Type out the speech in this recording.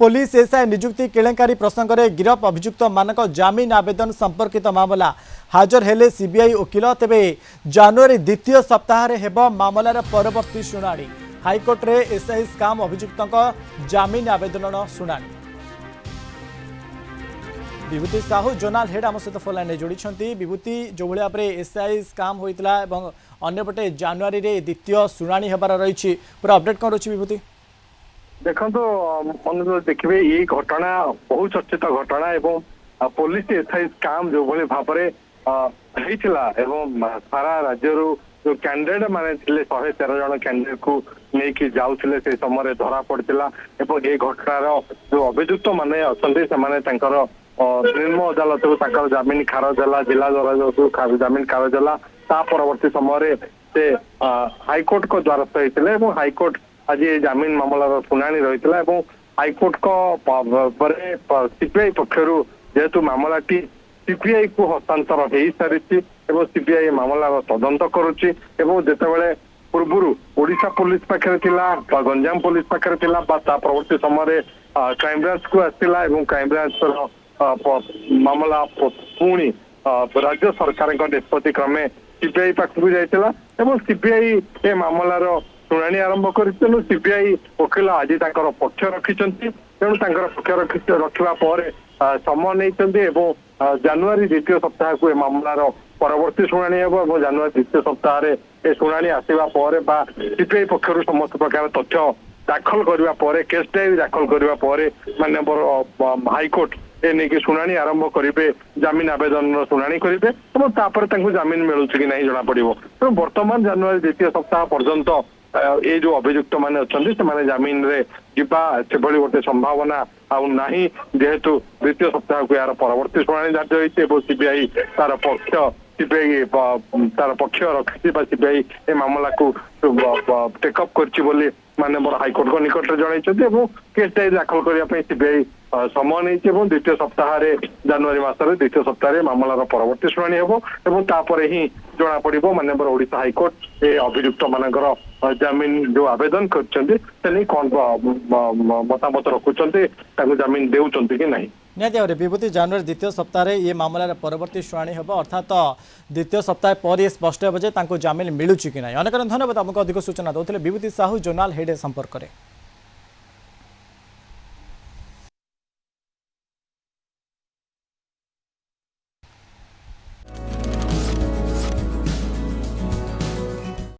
Police SI नियुक्ति केलेंकारी प्रसंग में गिरफ अभियुक्त मानक जमीन आवेदन संपर्कित मामला हाजर हेले सीबीआई वकिल तेबे जनवरी द्वितीय सप्ताह हेब मामलार परवर्ती शुणाणी हाइकोर्ट रे एसआई स्काम अभियुक्त जमीन आवेदन शुणाणी। विभूति साहू जोनाल हेड आम सहित फोन लाइन जोड़ी। विभूति जो भाई भाव एसआई स्काम होता अंपटे जनवरी द्वितीय शुणाणी होबार रही पूरा अपडेट कौन रही विभूति? देखो मन देखिए ये घटना बहु चर्चित घटना एवं पुलिस एसआई स्काम जो भाई भाव सारा राज्य जो कैंडिडेट माने 113 जन कैंडिडेट को लेकिन जाऊले से समय धरा पड़ा एवं ये घटनार जो अभियुक्त माने अच्छा निम्न अदालत को जमीन खारज है जिला अदालत जमीन खारज है परवर्ती समय से हाइकोर्ट को द्वारस्थ होते हाइकोर्ट आज जमीन मामलार शुणाणी रही हाइकोर्ट को सीपीआई पक्षर जेहेतु मामलाटी सीपीआई को हस्तांतर हो सारी सीपीआई मामलार तदंत करुच्ची जितेबाला पूर्वर ओडिशा पुलिस पाखे गंजाम पुलिस पाखे परवर्ती समय क्राइमब्रांच को आसला क्राइमब्रांच मामला पुणी राज्य सरकार निष्पत्ति क्रमे सीपीआई पाखक जाइला सीपीआई ए मामलार शुणाणी आरंभ कर सीपीआई वकिल आज पक्ष रखिंट तेणु पक्ष रखा समय नहीं जनवरी द्वितीय सप्ताह को मामलार परवर्ती शुणाणी हम जनवरी द्वितीय सप्ताह शुणाणी आसवा सीपीआई पक्षर समस्त प्रकार तथ्य दाखल करने केस डायरी दाखल करने माननीय हाइकोर्ट एने शुणाणी आरंभ करेंगे जमीन आवेदन शुणाणी करेंगे जमीन मिलूँ कि नहीं जना पड़ो तेणु बर्तमान जनवरी द्वितीय सप्ताह पर्यंत ये जो अभियुक्त मैंने अच्छा जमीन रे से गोटे संभावना आना जेहेतु द्वितीय सप्ताह को यार परवर्ती शुणाणी धार्य होती सीबीआई तार पक्ष सीबीआई तार पक्ष रखी सीबीआई ए मामला को टेकअप कर माननीय हाइकोर्ट को निकट में जनई केस डायरी दाखल करने सीबीआई समय नहीं द्वितीय सप्ताह जनवरी मसरे द्वितीय सप्ताह मामलार परवर्ती शुणाणी हम ही जना पड़ो माननीय ओडिशा हाइकोर्ट ए अभियुक्त मानकर जमीन जो आवेदन कर कौन मतामत रखुंट जमीन देउछंती कि नहीं। निहत भाव विभूति जनवरी द्वितीय सप्ताह ये मामलार परवर्ती शुणाणी हम अर्थात द्वितीय सप्ताह पर ये स्पष्ट हो जमीन मिलूँ कि नहीं। अनेक धन्यवाद आमको अधिक सूचना दौले विभूति साहू जोनाल हेड संपर्क में।